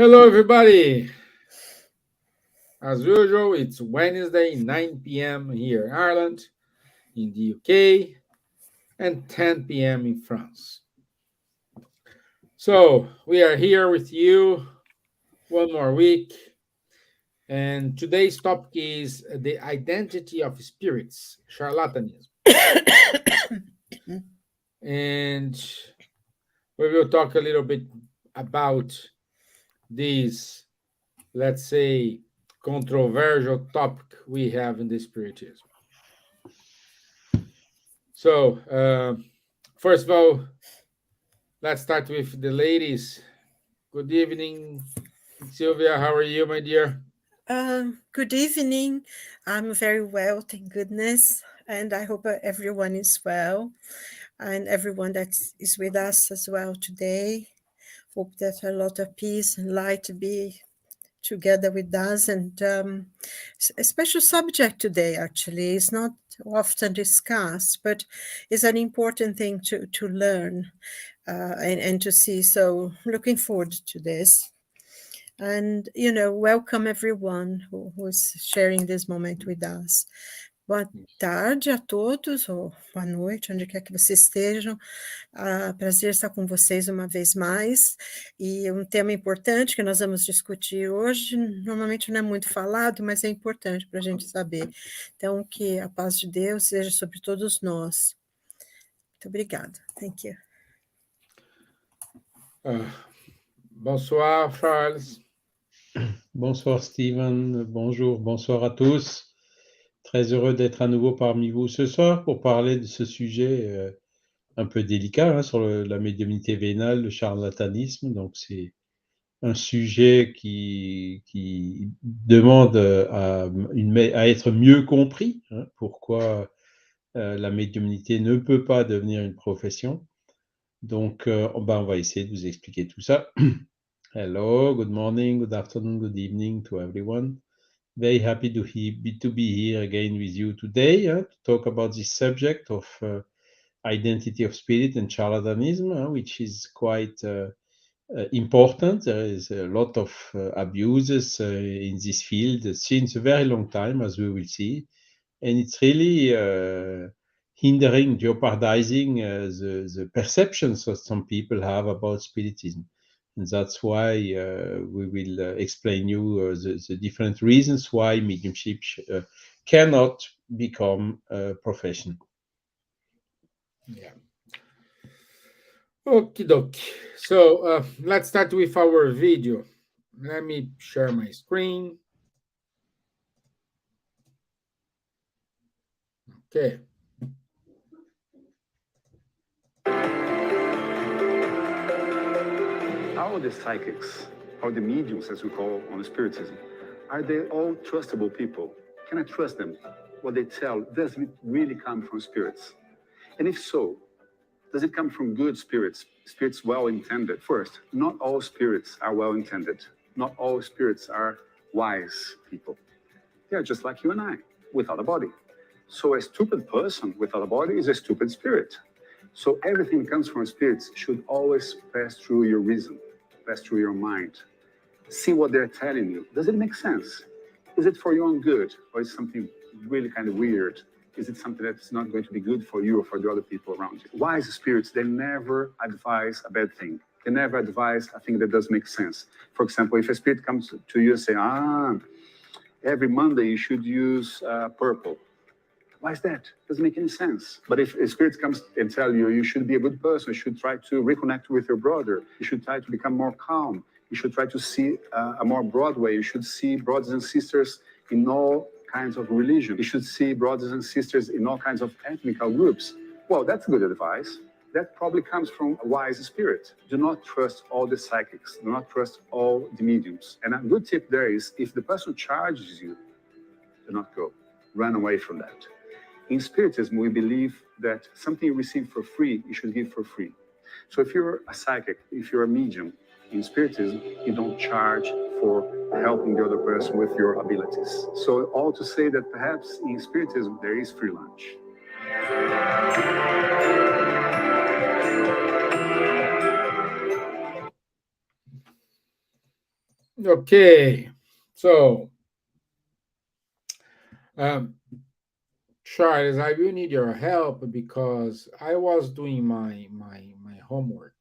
Hello, everybody. As usual, it's Wednesday, 9 p.m. here in Ireland, in the UK, and 10 p.m. in France. So, we are here with you one more week, and today's topic is the identity of spirits, charlatanism. And we will talk a little bit about this, let's say, controversial topic we have in the spiritism. So, first of all, let's start with the ladies. Good evening, Silvia. How are you, my dear? Good evening. I'm very well, thank goodness. And I hope everyone is well and everyone that is with us as well today. Hope that a lot of peace and light be together with us. And a special subject today, actually, is not often discussed, but is an important thing to learn and to see. So looking forward to this. And, welcome everyone who is sharing this moment with us. Boa tarde a todos, ou boa noite, onde quer que vocês estejam. Prazer estar com vocês uma vez mais. E um tema importante que nós vamos discutir hoje, normalmente não é muito falado, mas é importante para a gente saber. Então, que a paz de Deus seja sobre todos nós. Muito obrigada. Thank you. Bonsoir, Charles. Bonsoir Stevan, bonsoir à tous. Très heureux d'être à nouveau parmi vous ce soir pour parler de ce sujet un peu délicat sur la médiumnité vénale, le charlatanisme. Donc c'est un sujet qui demande à être mieux compris. Pourquoi la médiumnité ne peut pas devenir une profession. Donc on va essayer de vous expliquer tout ça. Hello, good morning, good afternoon, good evening to everyone. Very happy to be here again with you today to talk about this subject of identity of spirit and charlatanism, which is quite important. There is a lot of abuses in this field since a very long time, as we will see. And it's really hindering, jeopardizing the perceptions that some people have about spiritism. And that's why we will explain you the different reasons why mediumship cannot become a profession. Yeah. Okie dokie. So let's start with our video. Let me share my screen. Okay. How are the psychics, or the mediums as we call on spiritism, are they all trustable people? Can I trust them? What they tell, does it really come from spirits? And if so, does it come from good spirits, spirits well-intended? First, not all spirits are well-intended. Not all spirits are wise people. They are just like you and I, without a body. So a stupid person without a body is a stupid spirit. So everything that comes from spirits should always pass through your reason, pass through your mind. See what they're telling you. Does it make sense? Is it for your own good? Or is something really kind of weird? Is it something that's not going to be good for you or for the other people around you? Wise spirits, they never advise a bad thing. They never advise a thing that does make sense. For example, if a spirit comes to you and say, every Monday you should use purple. Why is that? Doesn't make any sense. But if a spirit comes and tell you, you should be a good person, you should try to reconnect with your brother, you should try to become more calm, you should try to see a more broad way, you should see brothers and sisters in all kinds of religion, you should see brothers and sisters in all kinds of ethnical groups. Well, that's good advice. That probably comes from a wise spirit. Do not trust all the psychics. Do not trust all the mediums. And a good tip there is, if the person charges you, do not go. Run away from that. In Spiritism, we believe that something you receive for free, you should give for free. So if you're a psychic, if you're a medium, in Spiritism, you don't charge for helping the other person with your abilities. So all to say that perhaps in Spiritism, there is free lunch. Okay, so um, Charles, I will need your help because I was doing my homework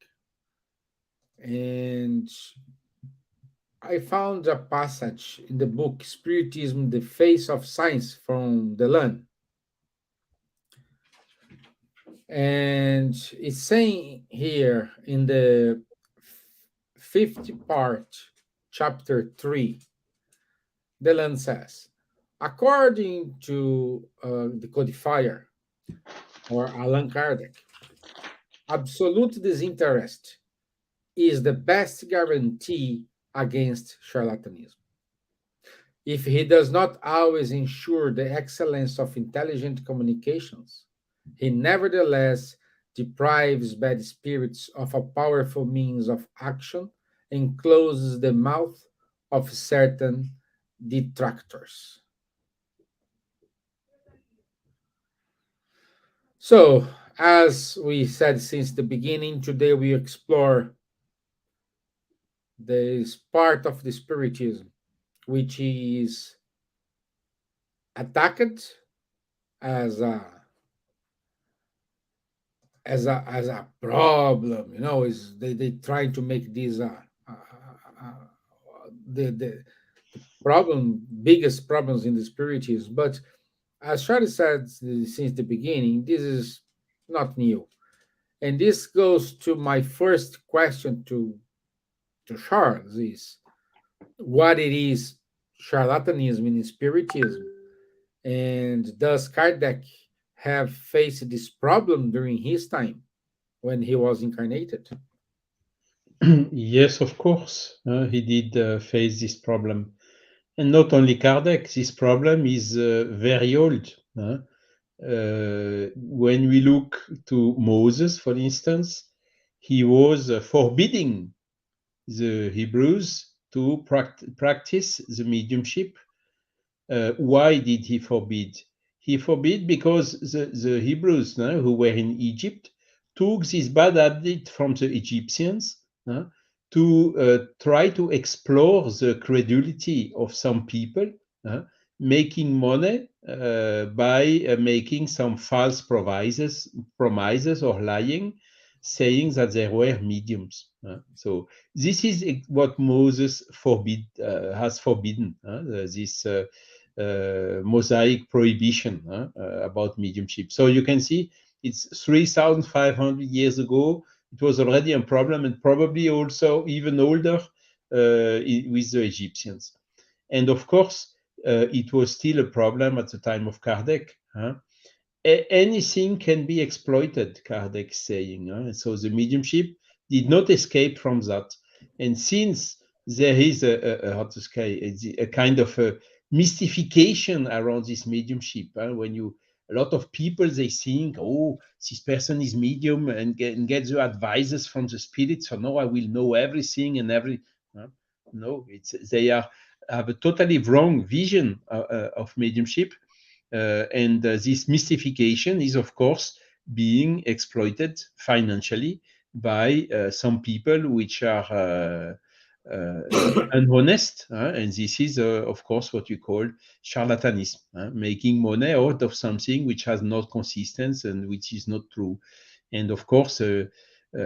and I found a passage in the book Spiritism: The Face of Science from Delan, and it's saying here in the fifth part, chapter 3, Delan says, according to the codifier or Allan Kardec, absolute disinterest is the best guarantee against charlatanism. If he does not always ensure the excellence of intelligent communications, he nevertheless deprives bad spirits of a powerful means of action and closes the mouth of certain detractors. So, as we said since the beginning, today we explore this part of the Spiritism which is attacked as a problem. Is they trying to make this the biggest problems in the spiritism. But as Charlie said since the beginning, this is not new. And this goes to my first question to Charles is what it is charlatanism in spiritism. And does Kardec have faced this problem during his time when he was incarnated? Yes, of course, he did face this problem. And not only Kardec, this problem is very old. When we look to Moses, for instance, he was forbidding the Hebrews to practice the mediumship. Why did he forbid? He forbid because the Hebrews who were in Egypt took this bad habit from the Egyptians to try to explore the credulity of some people, making money by making some false promises or lying, saying that they were mediums. So this is what Moses has forbidden, this Mosaic prohibition about mediumship. So you can see it's 3,500 years ago. It was already a problem, and probably also even older with the Egyptians. And of course, it was still a problem at the time of Kardec. Anything can be exploited, Kardec saying. So the mediumship did not escape from that. And since there is a kind of a mystification around this mediumship, when a lot of people, they think, oh, this person is medium and get the advices from the spirit, so now I will know everything and no, they have a totally wrong vision of mediumship. And this mystification is, of course, being exploited financially by some people which are honest, and this is, of course, what you call charlatanism, making money out of something which has no consistency and which is not true. And of course, a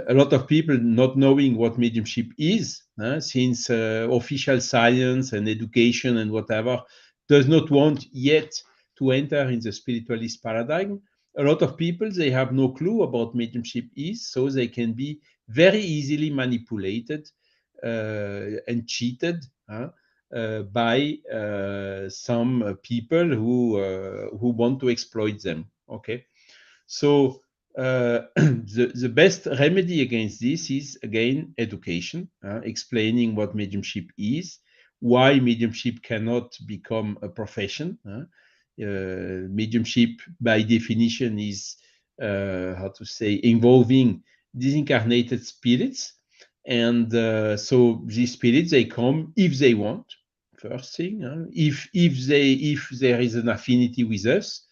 lot of people not knowing what mediumship is, since official science and education and whatever does not want yet to enter in the spiritualist paradigm. A lot of people, they have no clue about mediumship is, so they can be very easily manipulated and cheated by some people who want to exploit them. Okay, so the best remedy against this is again education, explaining what mediumship is, why mediumship cannot become a profession. Mediumship, by definition, is involving disincarnated spirits, and so these spirits, they come if they want. First thing, if there is an affinity with us,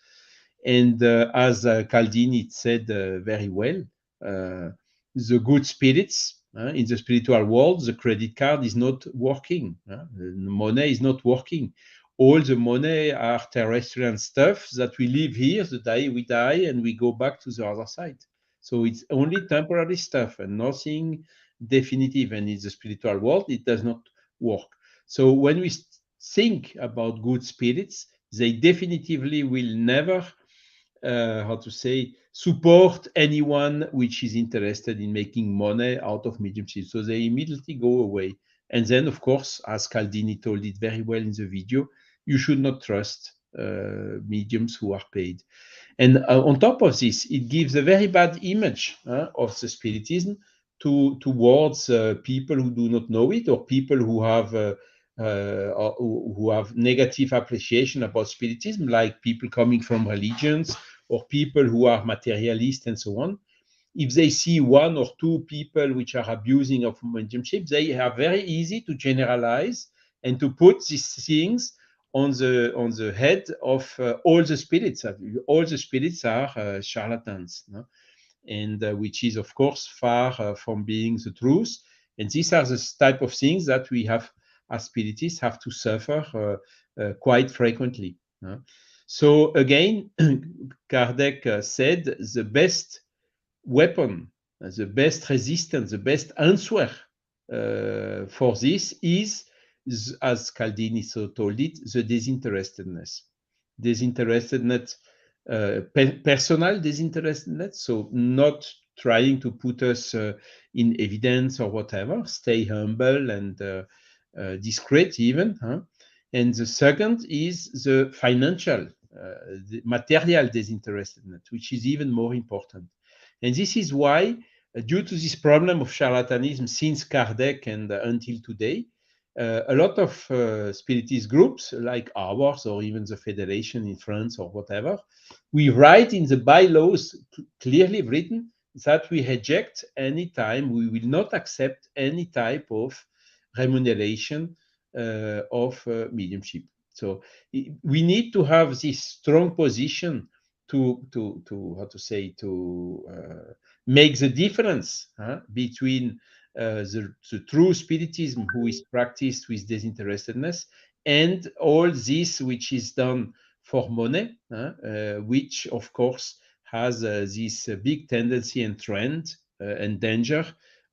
and as Caldini said very well, the good spirits In the spiritual world, the credit card is not working. The money is not working. All the money are terrestrial stuff that we live here, the day we die, and we go back to the other side. So it's only temporary stuff and nothing definitive. And in the spiritual world, it does not work. So when we think about good spirits, they definitively will never, support anyone which is interested in making money out of mediumship. So they immediately go away. And then, of course, as Caldini told it very well in the video, you should not trust mediums who are paid. And on top of this, it gives a very bad image of the Spiritism towards people who do not know it, or people who have negative appreciation about Spiritism, like people coming from religions or people who are materialist and so on. If they see one or two people which are abusing of mediumship, they are very easy to generalize and to put these things on the head of all the spirits. All the spirits are charlatans, no? And which is, of course, far from being the truth. And these are the type of things that we have, as spiritists, have to suffer quite frequently. So again, Kardec said the best weapon, the best resistance, the best answer for this is, as Caldini so told it, the disinterestedness. Disinterestedness, personal disinterestedness, so not trying to put us in evidence or whatever, stay humble and discreet even. And the second is the financial, the material disinterestedness, which is even more important. And this is why, due to this problem of charlatanism since Kardec and until today, a lot of spiritist groups like ours, or even the Federation in France or whatever, we write in the bylaws, clearly written, that we reject any time, we will not accept any type of remuneration of mediumship. So we need to have this strong position to make the difference between the true spiritism, who is practiced with disinterestedness, and all this which is done for money, which of course has this big tendency and trend and danger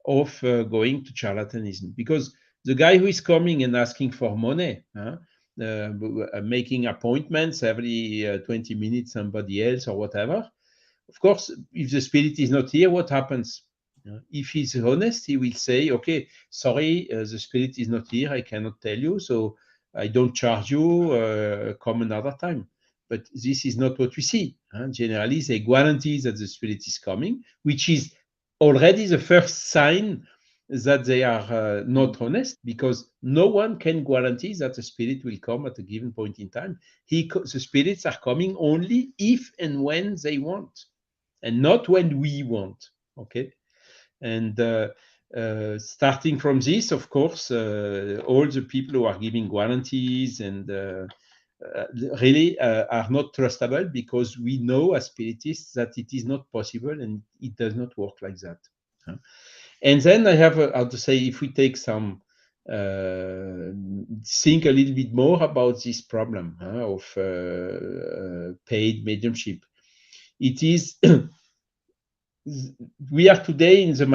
of going to charlatanism. Because the guy who is coming and asking for money, making appointments every 20 minutes, somebody else or whatever, of course, if the spirit is not here, what happens? If he's honest, he will say, okay, sorry, the spirit is not here, I cannot tell you, so I don't charge you, come another time. But this is not what we see. Generally, they guarantee that the spirit is coming, which is already the first sign that they are not honest, because no one can guarantee that the spirit will come at a given point in time. The spirits are coming only if and when they want, and not when we want. Okay, and starting from this, of course, all the people who are giving guarantees and really are not trustable, because we know as spiritists that it is not possible and it does not work like that. And then I have how to say, if we take some think a little bit more about this problem of paid mediumship. It is we are today in the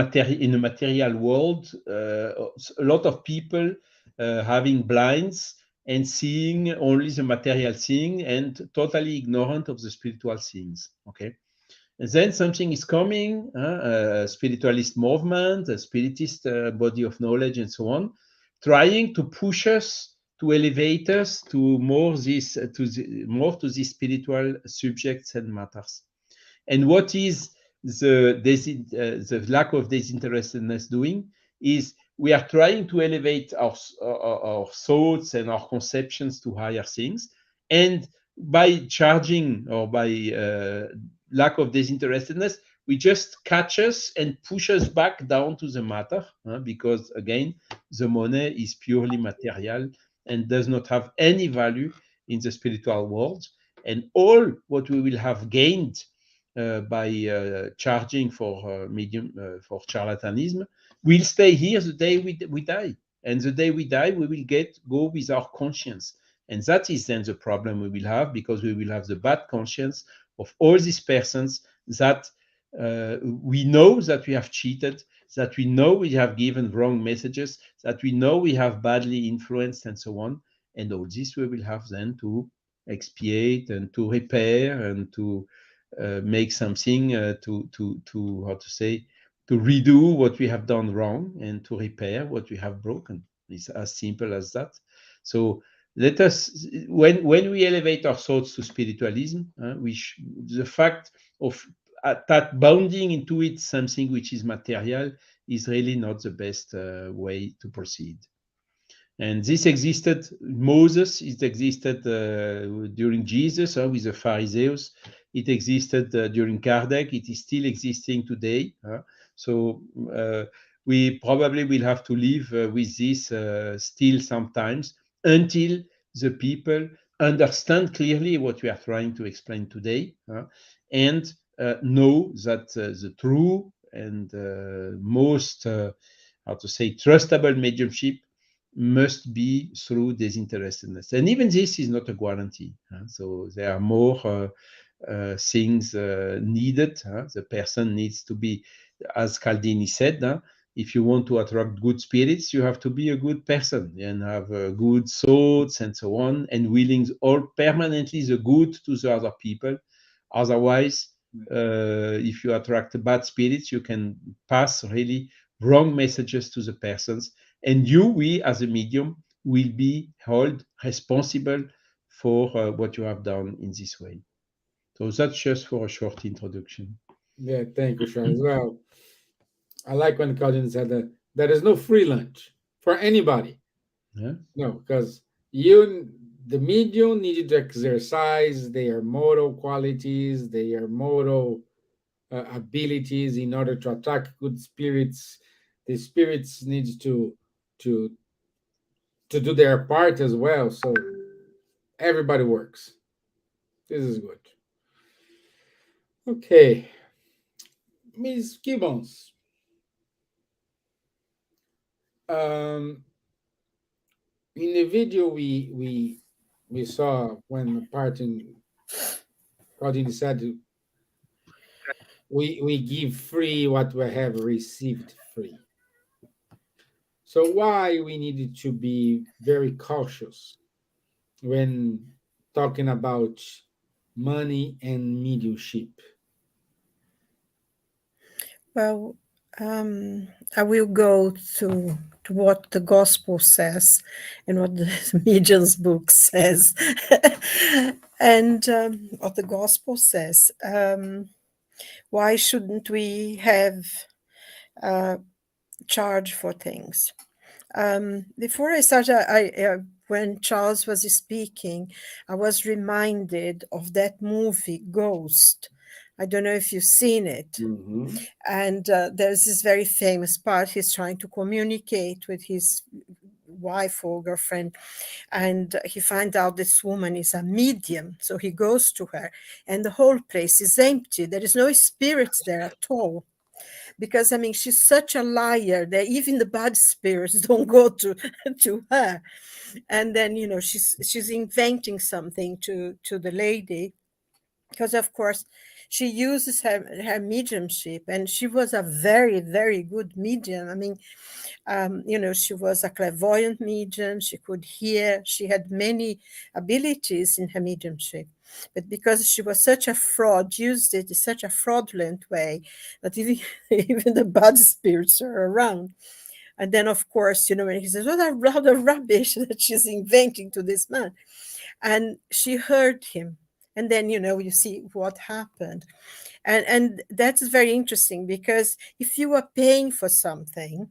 material world, a lot of people having blinds and seeing only the material thing and totally ignorant of the spiritual things. Okay. And then something is coming, a spiritualist movement, a spiritist body of knowledge, and so on, trying to push us, to elevate us to more to these spiritual subjects and matters. And what is the lack of disinterestedness doing is we are trying to elevate our thoughts and our conceptions to higher things, and by charging or by lack of disinterestedness, we just catch us and push us back down to the matter, because again, the money is purely material and does not have any value in the spiritual world. And all what we will have gained by charging for medium for charlatanism will stay here the day we die. And the day we die, we will go with our conscience. And that is then the problem we will have, because we will have the bad conscience of all these persons that we know that we have cheated, that we know we have given wrong messages, that we know we have badly influenced, and so on. And all this we will have then to expiate and to repair and to make something to how to say, to redo what we have done wrong and to repair what we have broken. It's as simple as that. So let us, when we elevate our thoughts to spiritualism, the fact of that bounding into it something which is material is really not the best way to proceed. And this existed, Moses, it existed during Jesus with the Pharisees. It existed during Kardec. It is still existing today. So we probably will have to live with this still sometimes, until the people understand clearly what we are trying to explain today, and know that the true and most, how to say, trustable mediumship must be through disinterestedness. And even this is not a guarantee. So there are more things needed. The person needs to be, as Caldini said, if you want to attract good spirits, you have to be a good person and have good thoughts and so on, and willing all permanently the good to the other people. Otherwise, if you attract bad spirits, you can pass really wrong messages to the persons, and we as a medium will be held responsible for what you have done in this way. So that's just for a short introduction. Yeah, thank you, Sean. As well, I like when Claudine said that there is no free lunch for anybody. Yeah. No, because the medium needed to exercise their moral qualities, their moral abilities in order to attract good spirits. The spirits need to do their part as well. So everybody works. This is good. Okay, Ms. Gibbons. In the video we saw when parting, Claudine said we give free what we have received free. So why we needed to be very cautious when talking about money and mediumship? Well, I will go to what the gospel says and what the medium's book says. And what the gospel says. Why shouldn't we have charge for things? Before I started, when Charles was speaking, I was reminded of that movie Ghost. I don't know if you've seen it. Mm-hmm. And there's this very famous part. He's trying to communicate with his wife or girlfriend, and he finds out this woman is a medium. So he goes to her, and the whole place is empty. There is no spirits there at all. Because, I mean, she's such a liar that even the bad spirits don't go to her. And then, you know, she's inventing something to the lady, because, of course, she uses her mediumship, and she was a very, very good medium. I mean, you know, she was a clairvoyant medium. She could hear. She had many abilities in her mediumship. But because she was such a fraud, used it in such a fraudulent way that even the bad spirits are around. And then, of course, you know, when he says, what a rather rubbish that she's inventing to this man. And she heard him. And then, you know, you see what happened. And that's very interesting, because if you are paying for something,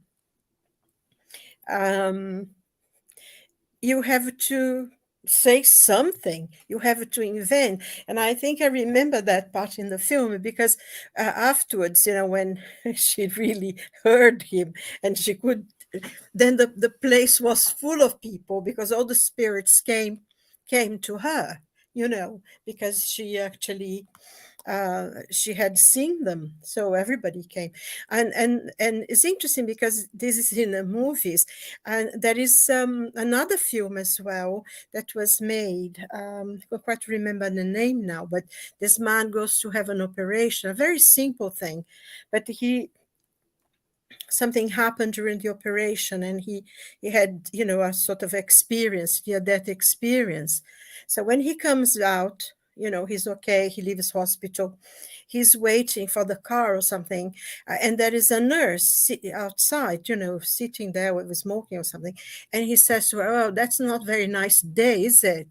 you have to say something, you have to invent. And I think I remember that part in the film, because afterwards, you know, when she really heard him and she could, then the place was full of people, because all the spirits came to her, you know, because she actually she had seen them, so everybody came. And it's interesting because this is in the movies, and there is another film as well that was made. I can't quite remember the name now, but this man goes to have an operation, a very simple thing, but something happened during the operation, and he had, you know, a sort of experience, near-death experience. So when he comes out, you know, he's okay, he leaves hospital, he's waiting for the car or something, and there is a nurse outside, you know, sitting there with smoking or something, and he says to her, "Oh, that's not very nice day, is it?"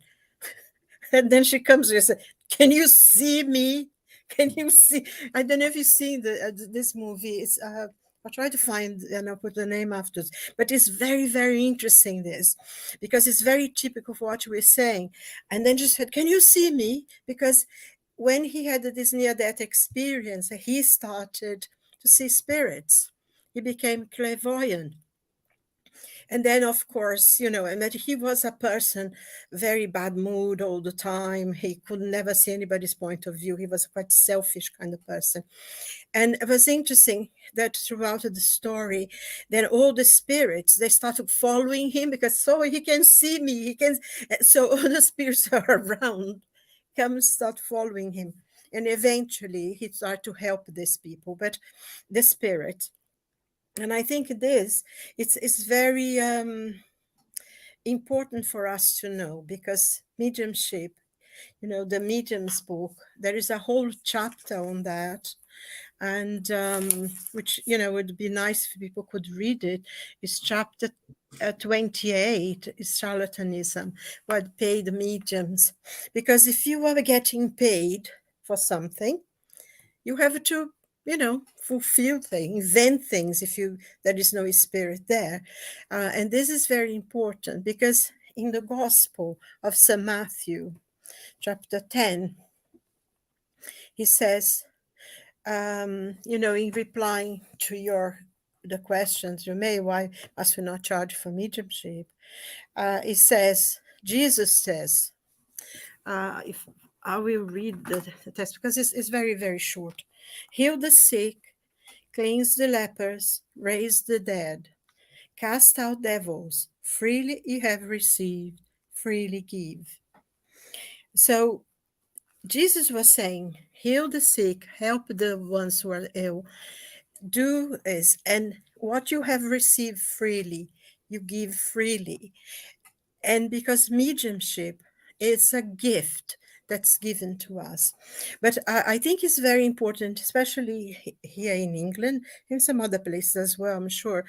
And then she comes and says, "Can you see me? Can you see?" I don't know if you've seen this movie. It's I'll try to find and I'll put the name afterwards. But it's very, very interesting, this, because it's very typical for what we're saying. And then she said, "Can you see me?" Because when he had this near-death experience, he started to see spirits. He became clairvoyant. And then, of course, you know, and that he was a person, very bad mood all the time. He could never see anybody's point of view. He was a quite selfish kind of person. And it was interesting that throughout the story, then all the spirits, they started following him because so he can see me. He can. So all the spirits are around, come start following him. And eventually he started to help these people. But the spirit, and I think it's very important for us to know, because mediumship, you know, the medium's book, there is a whole chapter on that, and which, you know, would be nice if people could read it. It's chapter 28 is Charlatanism, what paid mediums, because if you are getting paid for something, you have to, you know, fulfill things, invent things if there is no spirit there. And this is very important, because in the Gospel of St. Matthew, chapter 10, he says, you know, in replying to the questions you may, why must we not charge for mediumship? He says, Jesus says, if I will read the text because it's very, very short. "Heal the sick, cleanse the lepers, raise the dead, cast out devils. Freely you have received, freely give." So Jesus was saying, heal the sick, help the ones who are ill, do this, and what you have received freely, you give freely. And because mediumship is a gift that's given to us. But I think it's very important, especially here in England, in some other places as well, I'm sure.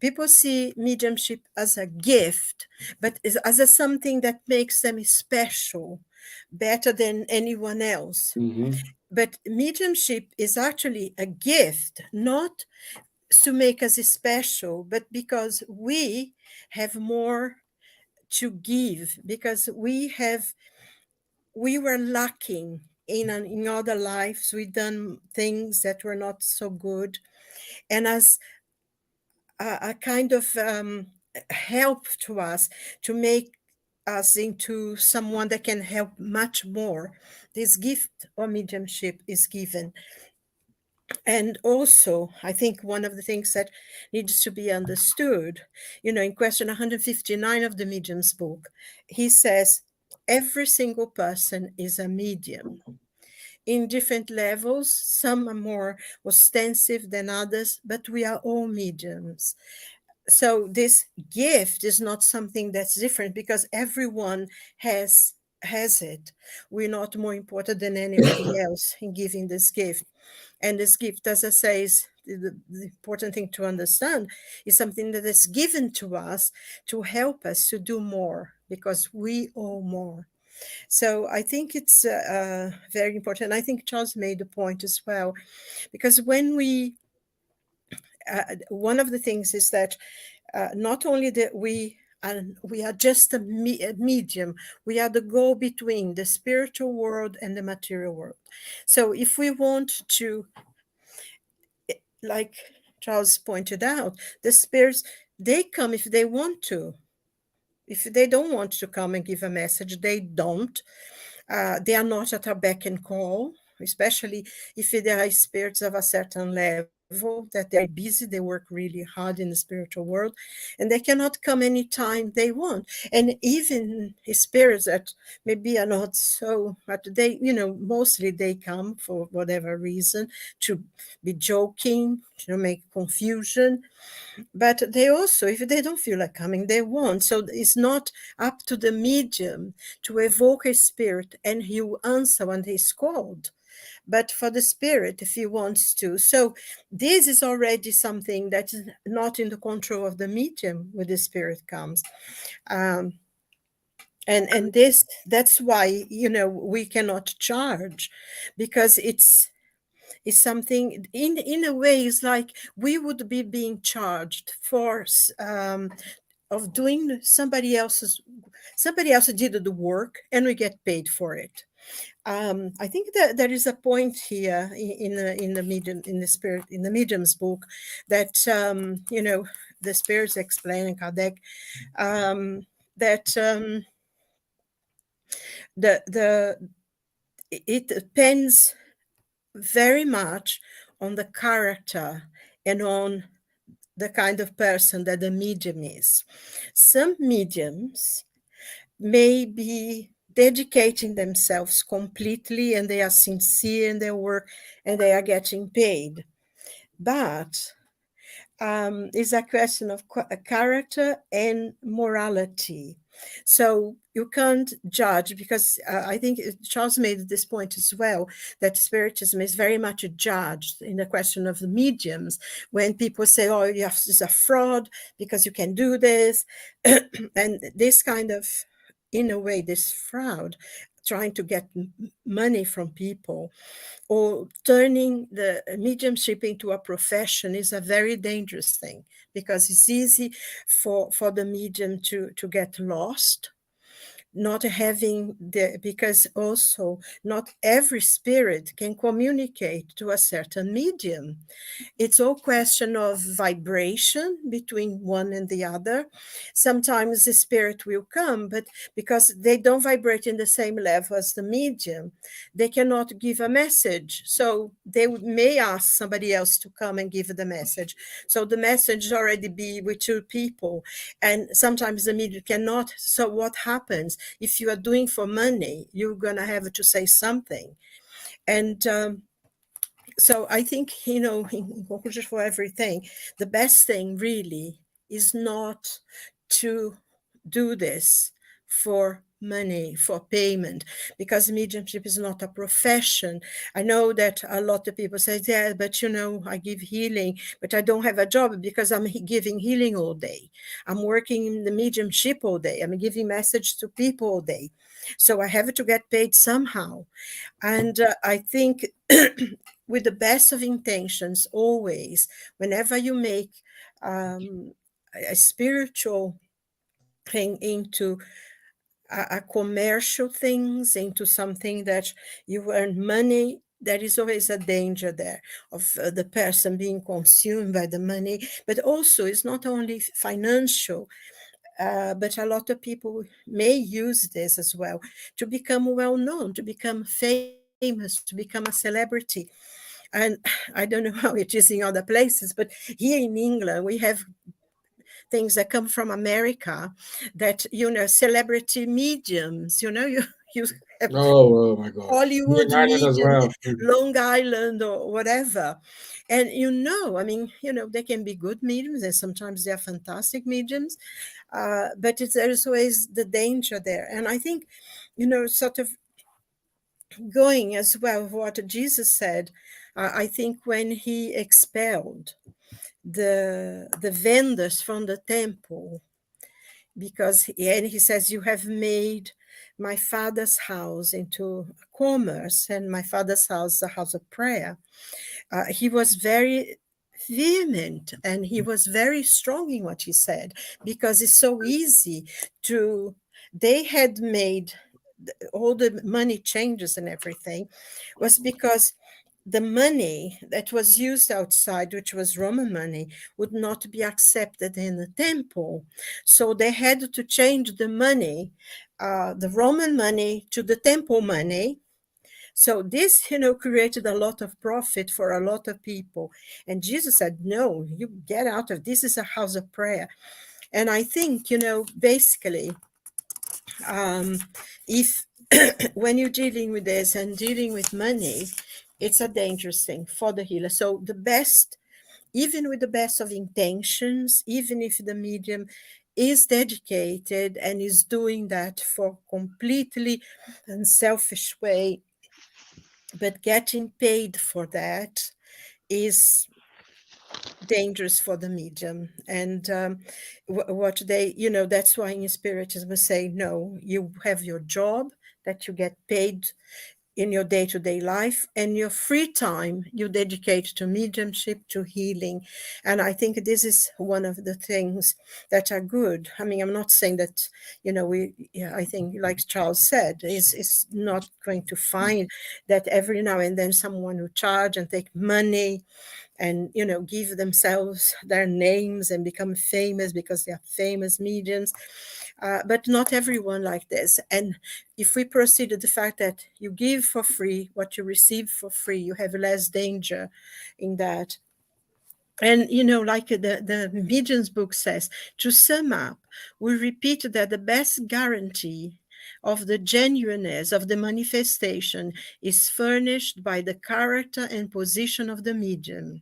People see mediumship as a gift, but as something that makes them special, better than anyone else. Mhm. But mediumship is actually a gift, not to make us special, but because we have more to give, because we were lacking in other lives. We done things that were not so good, and as a kind of help to us to make us into someone that can help much more, this gift of mediumship is given. And also, I think one of the things that needs to be understood, you know, in question 159 of the Medium's book, he says, every single person is a medium in different levels. Some are more ostensive than others, but we are all mediums. So this gift is not something that's different, because everyone has it. We're not more important than anybody else in giving this gift. And this gift, as I say, is the important thing to understand, is something that is given to us to help us to do more, because we owe more. So I think it's very important. I think Charles made a point as well, because when one of the things is that not only that we are just a medium, we are the go-between the spiritual world and the material world. So if we want to, like Charles pointed out, the spirits, they come if they want to. If they don't want to come and give a message, they don't. They are not at our beck and call. especially if there are spirits of a certain level, that they're busy, they work really hard in the spiritual world, and they cannot come anytime they want. And even spirits that maybe are not so, but they, mostly they come for whatever reason, to be joking, make confusion. But they also, if they don't feel like coming, they won't. So it's not up to the medium to evoke a spirit and he will answer when he's called, but for the spirit if he wants to. So this is already something that is not in the control of the medium when the spirit comes. And that's why, we cannot charge, because it's something, in a way, it's like we would be being charged for of doing somebody else did the work, and we get paid for it. I think that there is a point here in the medium, in the spirit, in the medium's book, that the spirits explain in Kardec, that it depends very much on the character and on the kind of person that the medium is. Some mediums may be dedicating themselves completely, and they are sincere in their work, and they are getting paid. But it's a question of character and morality. So you can't judge, because I think Charles made this point as well, that Spiritism is very much judged in the question of the mediums. When people say, oh, yes, this is a fraud because you can do this, and this kind of, in a way, this fraud, trying to get money from people, or turning the mediumship into a profession, is a very dangerous thing, because it's easy for the medium to get lost, not having because also not every spirit can communicate to a certain medium. It's all question of vibration between one and the other. Sometimes the spirit will come, but because they don't vibrate in the same level as the medium, they cannot give a message. So they may ask somebody else to come and give the message. So the message already be with two people, and sometimes the medium cannot. So what happens? If you are doing for money, you're going to have to say something. And so I think, in conclusion for everything, the best thing really is not to do this for money, for payment, because mediumship is not a profession. I know that a lot of people say, yeah, but I give healing, but I don't have a job because I'm giving healing all day. I'm working in the mediumship all day. I'm giving message to people all day. So I have to get paid somehow. And I think with the best of intentions, always, whenever you make a spiritual thing into a commercial things, into something that you earn money, there is always a danger there of the person being consumed by the money. But also, it's not only financial, but a lot of people may use this as well to become well-known, to become famous, to become a celebrity. And I don't know how it is in other places, but here in England, we have things that come from America that, celebrity mediums, you have Oh my God. Hollywood United as mediums, well. Long Island or whatever. And, they can be good mediums, and sometimes they're fantastic mediums, but there's always the danger there. And I think, sort of going as well what Jesus said, I think when he expelled the vendors from the temple, because he says, you have made my father's house into commerce, and my father's house a house of prayer. He was very vehement, and he was very strong in what he said, because it's so easy they had made all the money changes and everything, was because the money that was used outside, which was Roman money, would not be accepted in the temple. So they had to change the money, the Roman money, to the temple money, So this, created a lot of profit for a lot of people. And Jesus said, no, you get out of this is a house of prayer. And I think, basically, if when you're dealing with this and dealing with money, it's a dangerous thing for the healer. So the best, even with the best of intentions, even if the medium is dedicated and is doing that for completely unselfish way, but getting paid for that is dangerous for the medium. And what they, that's why in spiritism we say, no, you have your job that you get paid in your day-to-day life, and your free time you dedicate to mediumship, to healing. And I think this is one of the things that are good. I mean, I'm not saying that, I think, like Charles said, is not going to find that every now and then someone will charge and take money and give themselves their names and become famous because they are famous mediums, but not everyone like this. And if we proceed to the fact that you give for free what you receive for free, you have less danger in that. And like the medium's book says, to sum up, we repeat that the best guarantee of the genuineness of the manifestation is furnished by the character and position of the medium,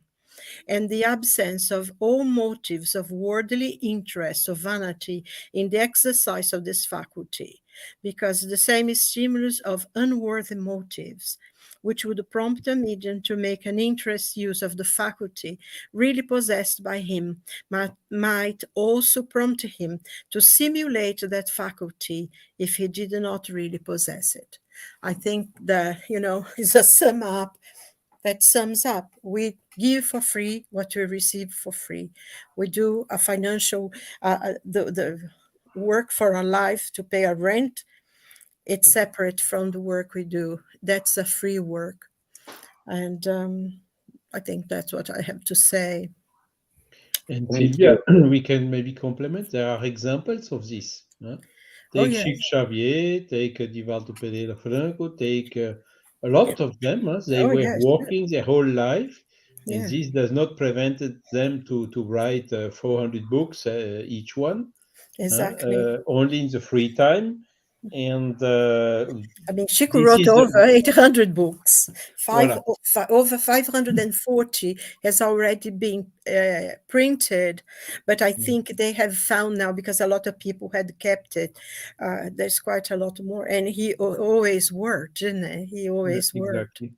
and the absence of all motives of worldly interest or vanity in the exercise of this faculty, because the same stimulus of unworthy motives, which would prompt a medium to make an interest use of the faculty really possessed by him, might also prompt him to simulate that faculty if he did not really possess it. I think that, is a sum up that sums up. We give for free what we receive for free. We do a financial, the work for our life to pay our rent. It's separate from the work we do. That's a free work. And I think that's what I have to say. And Thank Silvia, we can maybe complement. There are examples of this. Take yes. Chic Xavier, take Divaldo Pereira Franco, take a lot of them. They were Yes. working their whole life, and Yeah. this does not prevent them to write 400 books each one, Exactly. only in the free time. And I mean, she this wrote is over 800 books. voilà. Over 540 has already been printed, but I think they have found now, because a lot of people had kept it, there's quite a lot more. And he always worked, didn't he? He always worked. Exactly.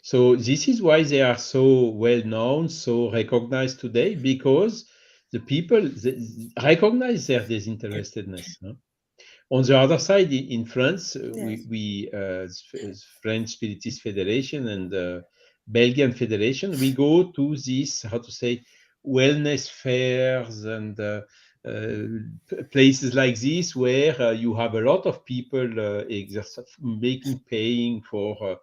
So this is why they are so well known, so recognized today, because the people recognize their disinterestedness. On the other side, in France, Yes. we French Spiritist Federation and Belgian Federation, we go to these, how to say, wellness fairs and places like this where you have a lot of people paying for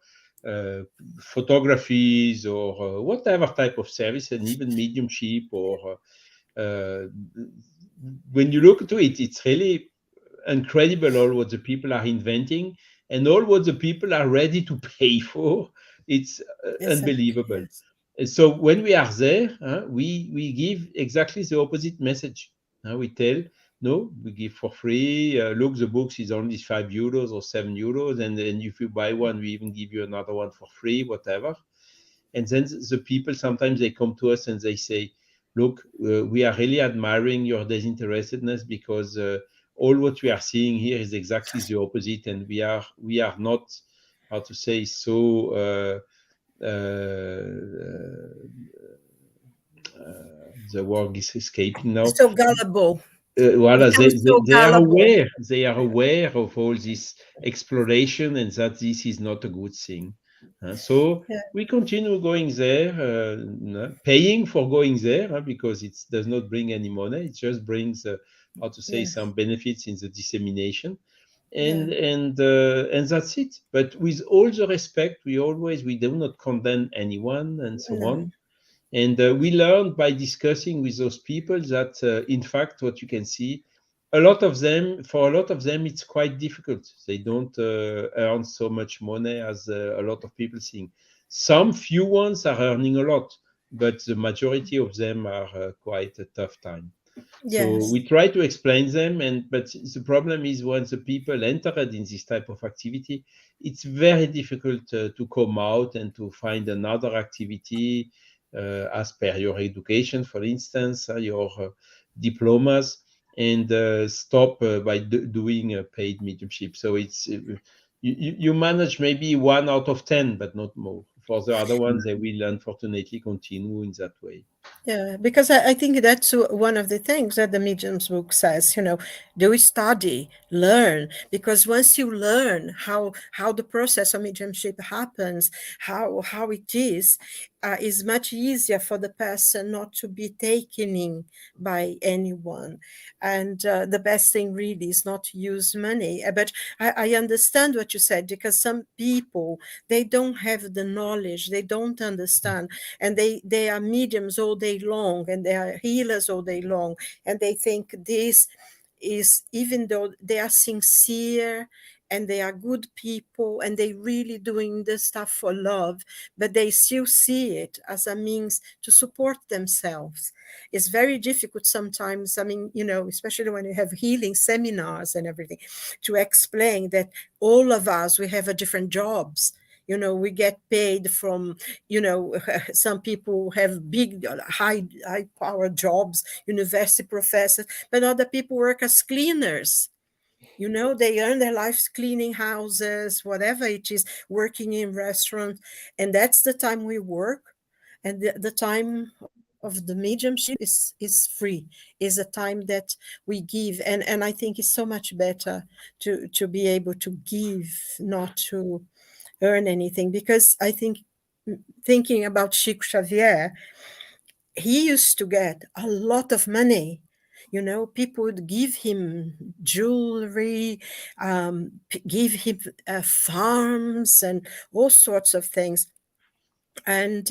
photographies or whatever type of service, and even mediumship or when you look to it, it's really incredible all what the people are inventing and all what the people are ready to pay for. It's unbelievable. Yes. So when we are there, we give exactly the opposite message. We tell, no, we give for free. Look, the books is only €5 or €7, and then if you buy one, we even give you another one for free, whatever. And then the people, sometimes they come to us and they say, look, we are really admiring your disinterestedness, because all what we are seeing here is exactly the opposite, and we are not, how to say, so the word is escaping now. So gullible. Voilà, So they are gullible. aware. They are aware of all this exploration and that this is not a good thing. So Yeah. we continue going there, paying for going there, because it does not bring any money. It just brings, how to say, Yes. some benefits in the dissemination, Yeah. and that's it. But with all the respect, we do not condemn anyone and so No. on. And we learned by discussing with those people that, in fact, what you can see, a lot of them, for a lot of them, it's quite difficult. They don't earn so much money as a lot of people think. Some few ones are earning a lot, but the majority of them are quite a tough time. So Yes. we try to explain them, but the problem is when the people entered in this type of activity, it's very difficult to come out and to find another activity as per your education, for instance, your diplomas, and stop by doing a paid mediumship. So it's you manage maybe 1 out of 10, but not more. For the other ones, they will unfortunately continue in that way. Yeah, because I think that's one of the things that the mediums book says, do we study, learn? Because once you learn how the process of mediumship happens, how it is much easier for the person not to be taken in by anyone. And the best thing really is not to use money. But I understand what you said, because some people, they don't have the knowledge, they don't understand, and they are mediums all day long, and they are healers all day long, and they think this is, even though they are sincere and they are good people and they really doing this stuff for love, but they still see it as a means to support themselves. It's very difficult sometimes, I mean, especially when you have healing seminars and everything, to explain that all of us, we have a different jobs. We get paid from, some people have big, high power jobs, university professors, but other people work as cleaners. They earn their lives cleaning houses, whatever it is, working in restaurants. And that's the time we work. And the time of the mediumship is free, is a time that we give. And I think it's so much better to be able to give, not to earn anything. Because I think, thinking about Chico Xavier, he used to get a lot of money. People would give him jewelry, give him farms and all sorts of things. And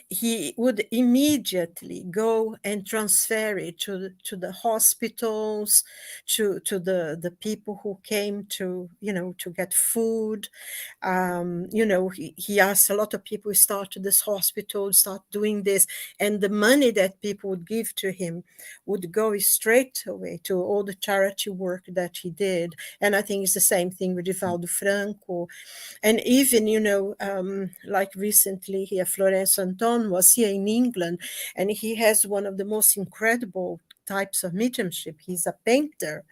he would immediately go and transfer it to the hospitals, to the people who came to get food. He asked a lot of people, start this hospital, start doing this, and the money that people would give to him would go straight away to all the charity work that he did. And I think it's the same thing with Divaldo Franco. And even, like recently here, Florence Anton was here in England, and he has one of the most incredible types of mediumship. He's a painter.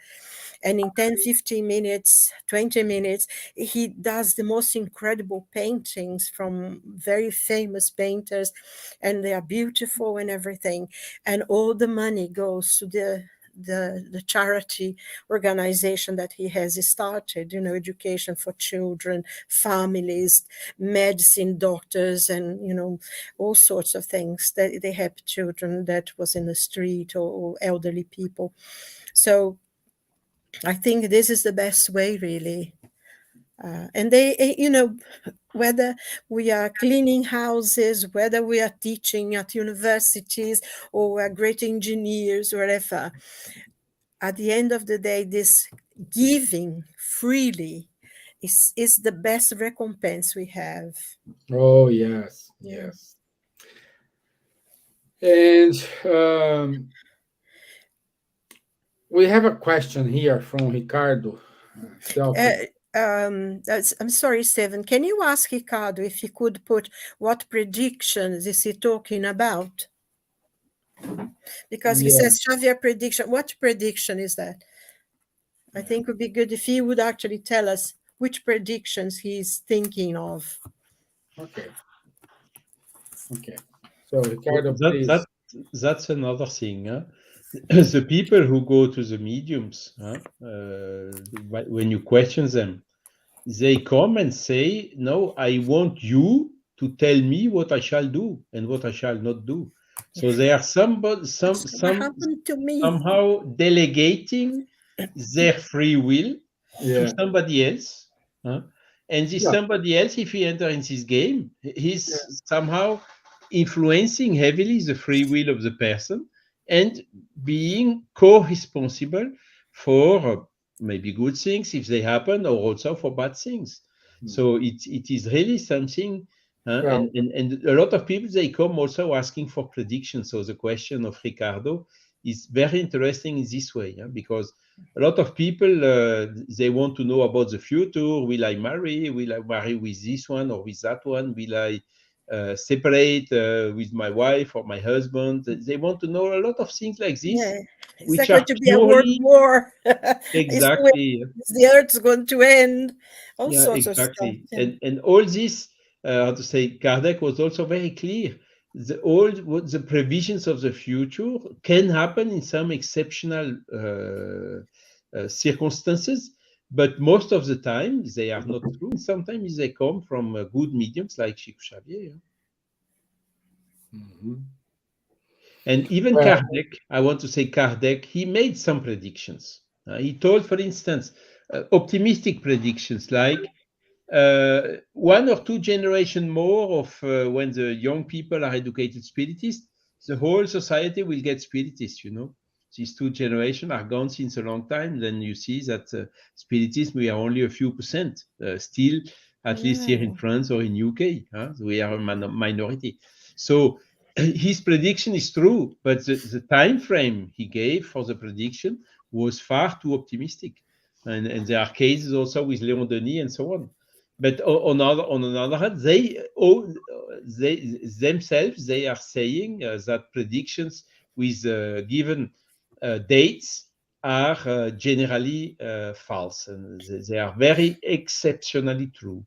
And in 10, 15 minutes, 20 minutes, he does the most incredible paintings from very famous painters, and they are beautiful and everything. And all the money goes to the charity organization that he has started, education for children, families, medicine, doctors, and, all sorts of things that they help children that was in the street, or elderly people. So I think this is the best way, really. And they, whether we are cleaning houses, whether we are teaching at universities, or we are great engineers, wherever, at the end of the day, this giving freely is the best recompense we have. Oh, yes, Yeah. yes. And we have a question here from Ricardo. I'm sorry, Stevan. Can you ask Ricardo if he could put what predictions is he talking about? Because he says Xavier prediction. What prediction is that? I think it would be good if he would actually tell us which predictions he's thinking of. Okay. So Ricardo, please. That's another thing. Huh? The people who go to the mediums, when you question them, they come and say, "No, I want you to tell me what I shall do and what I shall not do." So they are What happened to me? somehow delegating their free will to somebody else. And this somebody else, if he enters in this game, he's somehow influencing heavily the free will of the person and being co-responsible for maybe good things if they happen, or also for bad things. So it is really something. Well, And a lot of people, they come also asking for predictions. So the question of Ricardo is very interesting in this way, because a lot of people, they want to know about the future. Will I marry? Will I marry with this one or with that one? Will I separate with my wife or my husband? They want to know a lot of things like this, Yeah. Is there which going are to be a world purely war? exactly. Is the earth going to end? All Yeah, sorts of stuff. exactly. Yeah. And all this, how to say, Kardec was also very clear. What the previsions of the future can happen in some exceptional circumstances, but most of the time they are not true. And sometimes they come from good mediums like Chico Xavier. And even well, Kardec, I want to say Kardec, he made some predictions. He told, for instance, optimistic predictions like 1 or 2 generation more of when the young people are educated spiritists, the whole society will get spiritists, These 2 generations are gone since a long time. Then you see that spiritism, we are only a few percent still, at least here in Yeah. France or in UK. We are a minority. So his prediction is true, but the time frame he gave for the prediction was far too optimistic. And there are cases also with Léon Denis and so on. But on another hand, they themselves, they are saying that predictions with given dates are generally false, and they are very exceptionally true.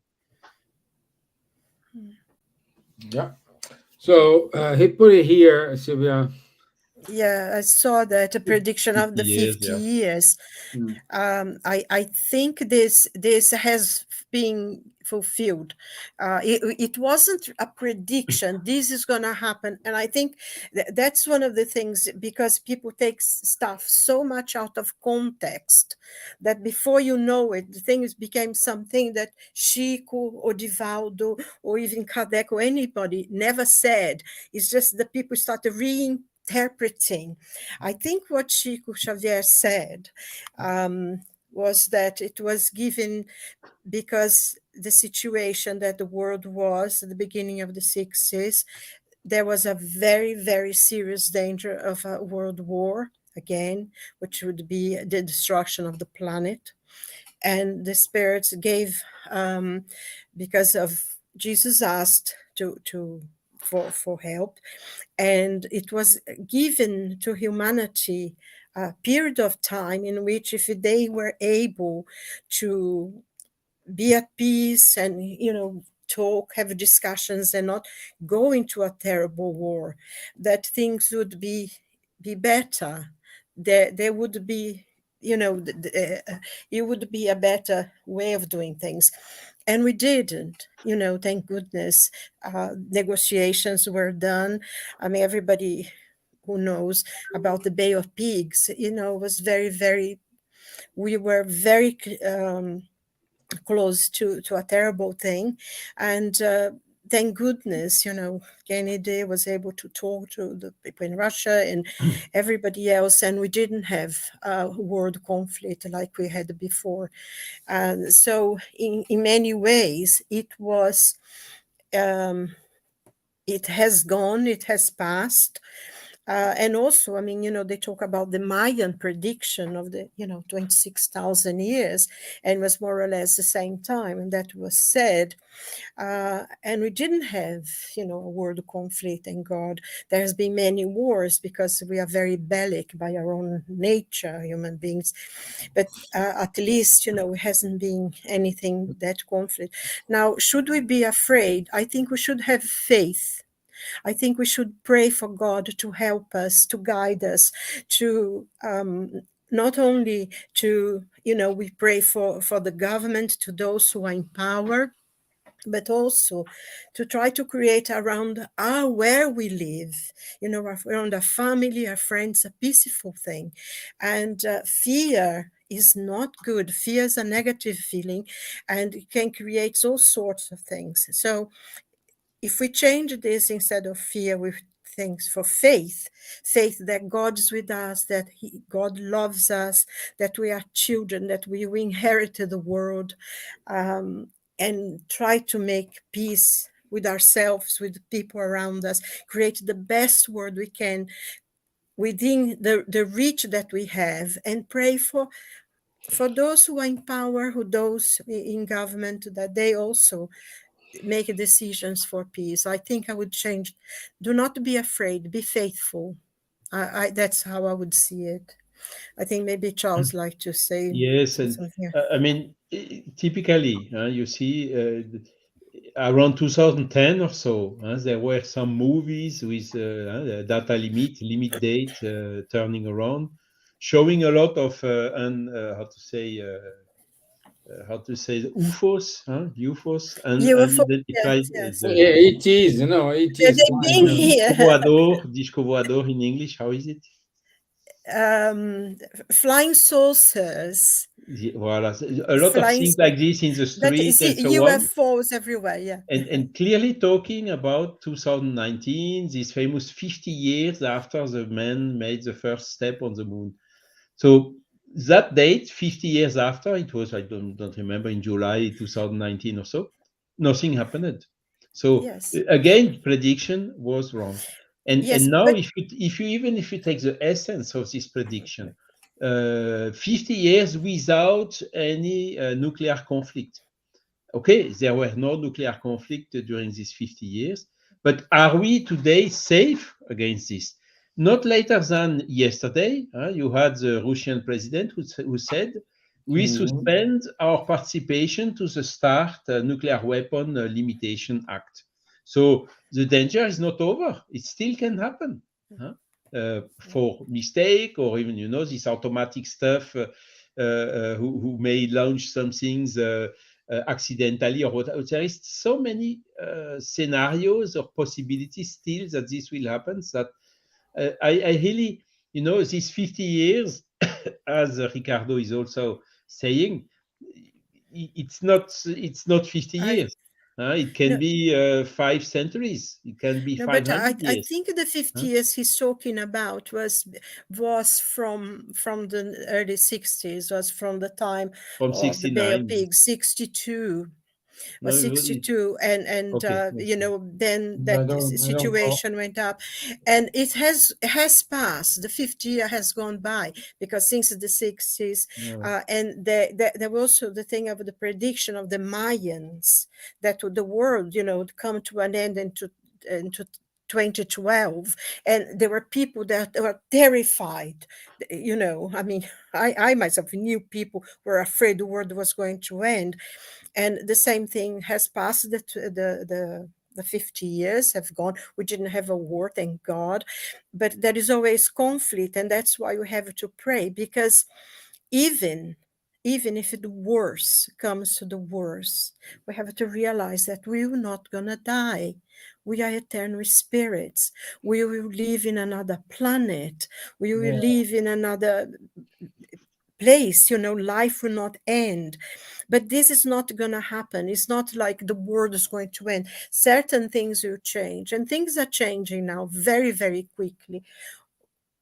yeah. So he put it here, Silvia. Yeah, I saw that a prediction of 50 the years, 50 yeah. years. I think this has been fulfilled. It wasn't a prediction. This is going to happen, and I think that's one of the things, because people take stuff so much out of context that before you know it, the things became something that Chico or Divaldo or even Kardec or anybody never said. It's just the people started reinterpreting. I think what Chico Xavier said was that it was given because the situation that the world was at the beginning of the 60s, there was a very, very serious danger of a world war again, which would be the destruction of the planet. And the spirits gave, because of Jesus asked for help, and it was given to humanity a period of time in which, if they were able to be at peace and talk, have discussions, and not go into a terrible war, that things would be better. There would be, it would be a better way of doing things. And we didn't, thank goodness. Negotiations were done. I mean, everybody who knows about the Bay of Pigs, was very, very, we were very close to a terrible thing. And thank goodness, Kennedy was able to talk to the people in Russia and everybody else, and we didn't have a world conflict like we had before. And so in many ways, it was, it has gone, it has passed. And also, I mean, they talk about the Mayan prediction of the, 26,000 years, and it was more or less the same time, and that was said. And we didn't have, a world conflict, thank God. There has been many wars because we are very bellic by our own nature, human beings. But at least, it hasn't been anything that conflict. Now, should we be afraid? I think we should have faith. I think we should pray for God to help us, to guide us, to not only to, we pray for the government, to those who are in power, but also to try to create around where we live, around our family, our friends, a peaceful thing. And fear is not good. Fear is a negative feeling, and it can create all sorts of things. So if we change this, instead of fear with things, for faith that God is with us, that God loves us, that we are children, that we inherited the world, and try to make peace with ourselves, with people around us, create the best world we can within the reach that we have, and pray for those who are in power, those in government, that they also make decisions for peace. I think I would change. Do not be afraid. Be faithful. That's how I would see it. I think maybe Charles like to say Yes, and something. I mean, typically, you see, around 2010 or so, there were some movies with data limit date turning around, showing a lot of how to say UFOs, UFOs, UFO, unidentified yes. Yeah, it is, you know, it is They've flying. been here. disco voador in English. How is it? Flying saucers. Voilà, a lot of things like this in the That street is and so on. UFOs everywhere, yeah. And clearly talking about 2019, this famous 50 years after the man made the first step on the moon. So that date, 50 years after, it was, I don't remember, in July 2019 or so, nothing happened. So Yes. again, prediction was wrong. And Yes, now, but if you take the essence of this prediction, 50 years without any nuclear conflict. Okay, there were no nuclear conflict during these 50 years, but are we today safe against this? Not later than yesterday, you had the Russian president who said, we suspend our participation to the START Nuclear Weapon Limitation Act. So the danger is not over. It still can happen. For mistake, or even, this automatic stuff who may launch some things accidentally or whatever. There is so many scenarios or possibilities still that this will happen, that I really, these 50 years, as Ricardo is also saying, it's not 50 years. It can No. be 5 centuries. It can be No, but 500 I years. think the 50 years he's talking about was from the early 60s, was from the time From of the Bay of 69. Pigs, 62. No, Was 62, and okay. then I that don't know. situation went up, and it has passed. The 50 year has gone by, because since the 60s, and there was also the thing of the prediction of the Mayans, that the world would come to an end into 2012, and there were people that were terrified. I mean, I myself knew people were afraid the world was going to end. And the same thing has passed. The 50 years have gone. We didn't have a war, thank God, but there is always conflict, and that's why we have to pray, because even if the worst comes to the worst, we have to realize that we are not going to die. We are eternal spirits. We will live in another planet. We will live in another place. Life will not end. But this is not going to happen. It's not like the world is going to end. Certain things will change, and things are changing now very, very quickly.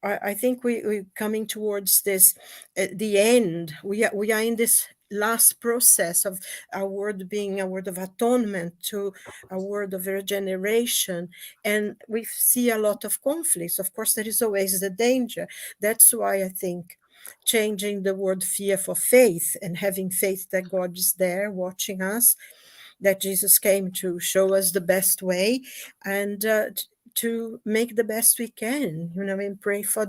I think we're coming towards this, the end. We are in this last process of our word being a word of atonement to a word of regeneration, and we see a lot of conflicts. Of course, there is always the danger. That's why I think changing the word fear for faith, and having faith that God is there watching us, that Jesus came to show us the best way, and to make the best we can, and pray for,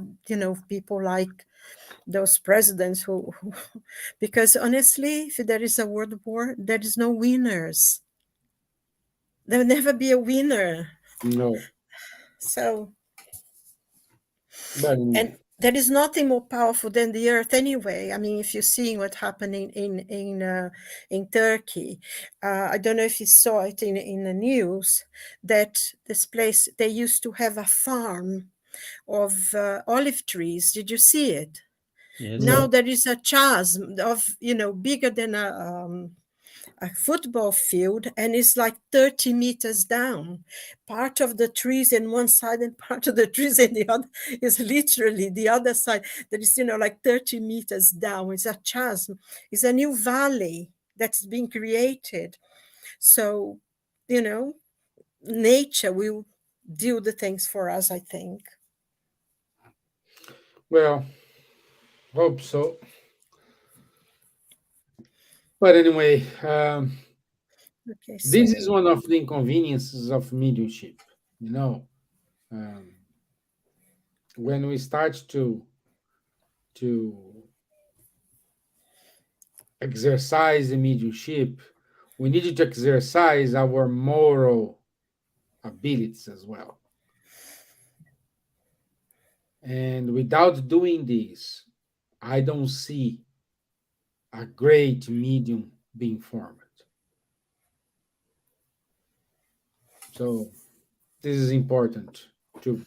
people like those presidents who because honestly, if there is a world war, there is no winners. There will never be a winner. No. So, But and there is nothing more powerful than the earth anyway. I mean, if you're seeing what's happening in Turkey, I don't know if you saw it in the news, that this place, they used to have a farm of olive trees. Did you see it? Yes. Now there is a chasm of, bigger than a football field, and it's like 30 meters down. Part of the trees in one side and part of the trees in the other is literally the other side. That is, like 30 meters down. It's a chasm. It's a new valley that's being created. So, nature will do the things for us, I think. Well, hope so. But anyway, Okay, this so is one of the inconveniences of mediumship. When we start to exercise the mediumship, we need to exercise our moral abilities as well. And without doing this, I don't see a great medium being formed. So this is important to,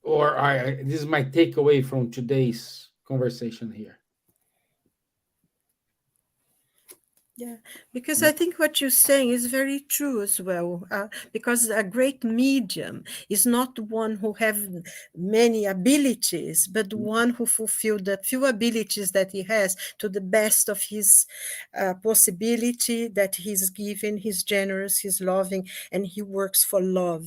this is my takeaway from today's conversation here. yeah, because I think what you're saying is very true as well. Because a great medium is not one who have many abilities, but one who fulfill the few abilities that he has to the best of his possibility, that he's given, he's generous, he's loving, and he works for love.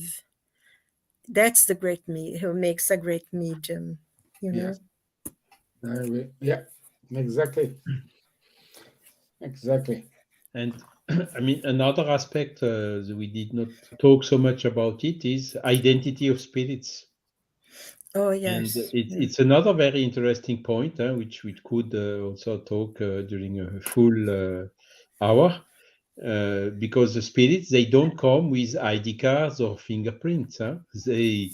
That's the great who makes a great medium, Yes. Yeah, exactly. And I mean, another aspect that we did not talk so much about it is identity of spirits. Oh, And yes. it's another very interesting point, which we could also talk during a full hour, because the spirits, they don't come with ID cards or fingerprints. They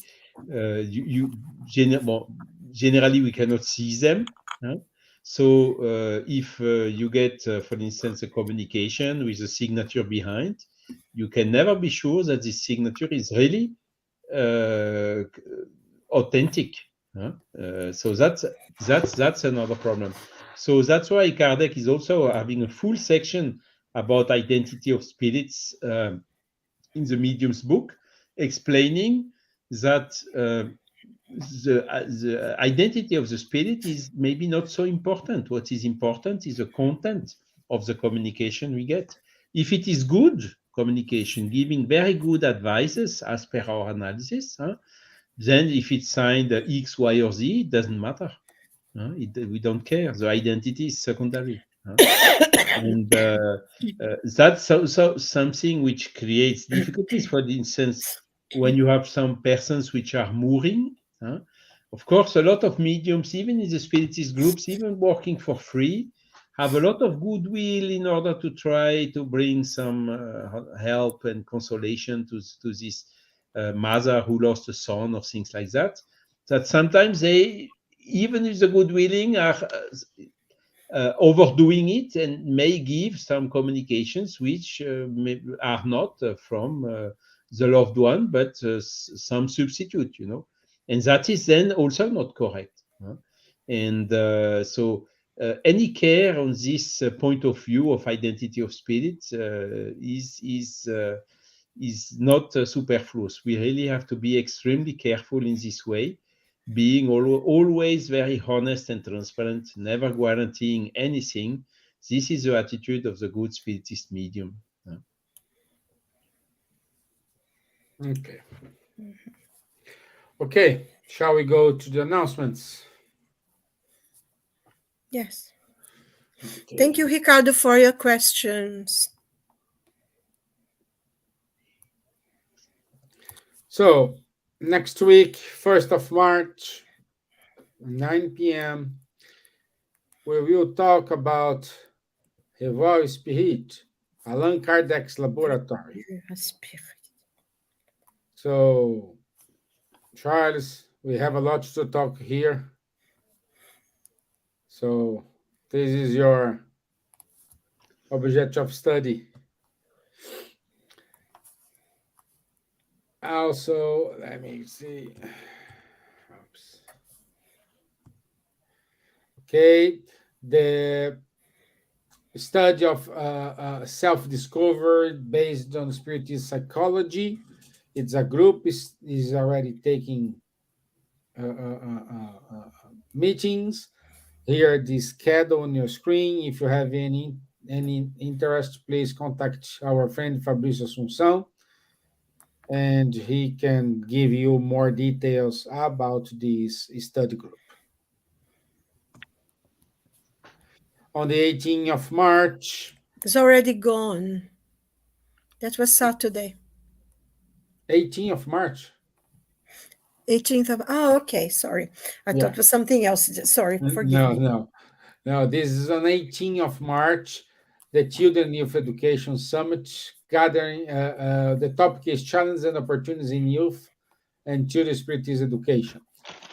generally we cannot see them. So if you get, for instance, a communication with a signature behind, you can never be sure that this signature is really authentic. So that's another problem. So that's why Kardec is also having a full section about identity of spirits in the Medium's book, explaining that the identity of the spirit is maybe not so important. What is important is the content of the communication we get. If it is good communication, giving very good advices as per our analysis, then if it's signed X, Y, or Z, it doesn't matter. We don't care. The identity is secondary. And that's also something which creates difficulties. For instance, when you have some persons which are mooring, of course, a lot of mediums, even in the spiritist groups, even working for free, have a lot of goodwill in order to try to bring some help and consolation to this mother who lost a son or things like that. That sometimes they, even with the good willing, are overdoing it and may give some communications which are not from the loved one, but some substitute, and that is then also not correct. And so any care on this point of view of identity of spirit is not superfluous. We really have to be extremely careful in this way, being always very honest and transparent, never guaranteeing anything. This is the attitude of the good spiritist medium. Okay, shall we go to the announcements? Yes. Okay. Thank you, Ricardo, for your questions. So next week, 1st of March, 9 p.m., we will talk about Revoil Spirit, Allan Kardec's laboratory. So, Charles, we have a lot to talk here. So, this is your object of study. Also, let me see. Oops. Okay, the study of self-discovery based on spiritist psychology. It's a group is already taking meetings. Here, the schedule on your screen. If you have any interest, please contact our friend Fabrício Assunção, and he can give you more details about this study group. On the 18th of March. It's already gone. That was Saturday. 18th of March? 18th of, okay, sorry. I thought it was something else. Sorry, forgive me. No, this is on 18th of March, the Children Youth Education Summit gathering. The topic is Challenges and Opportunities in Youth and Children Spiritist Education.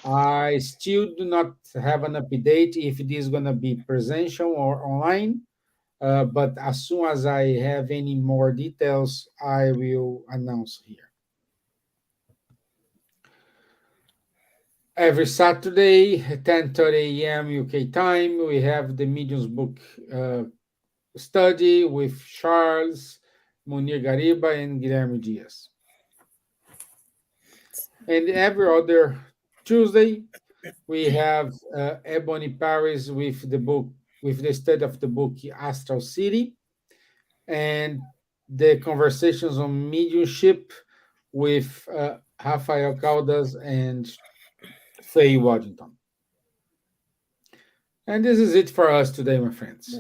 I still do not have an update if it is going to be presential or online, but as soon as I have any more details, I will announce here. Every Saturday, 10:30 a.m. UK time, we have the Mediums book study with Charles, Munir Gariba, and Guilherme Dias. And every other Tuesday, we have Ebony Paris with the study of the book Astral City, and the conversations on mediumship with Rafael Caldas and Faye Waddington. And this is it for us today, my friends.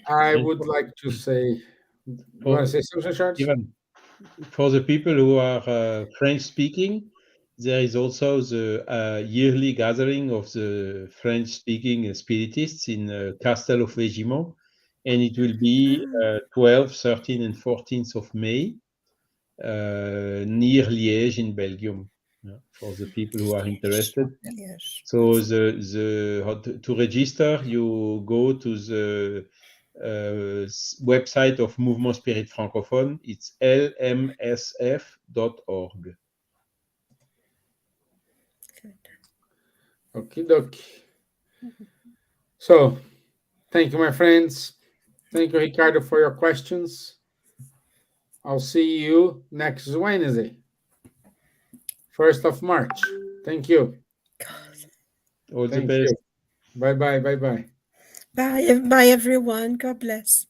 I would like to say, you want to say something, Charles? Even for the people who are French-speaking, there is also the yearly gathering of the French-speaking spiritists in Castel of Végimont, and it will be 12th, 13th, and 14th of May near Liège in Belgium. For the people who are interested. Yes. So to register, you go to the website of Mouvement Spirit Francophone. It's lmsf.org. Okie dokie. So, thank you, my friends. Thank you, Ricardo, for your questions. I'll see you next Wednesday, 1st of March. Thank you. All the best. Bye-bye. Bye, everyone. God bless.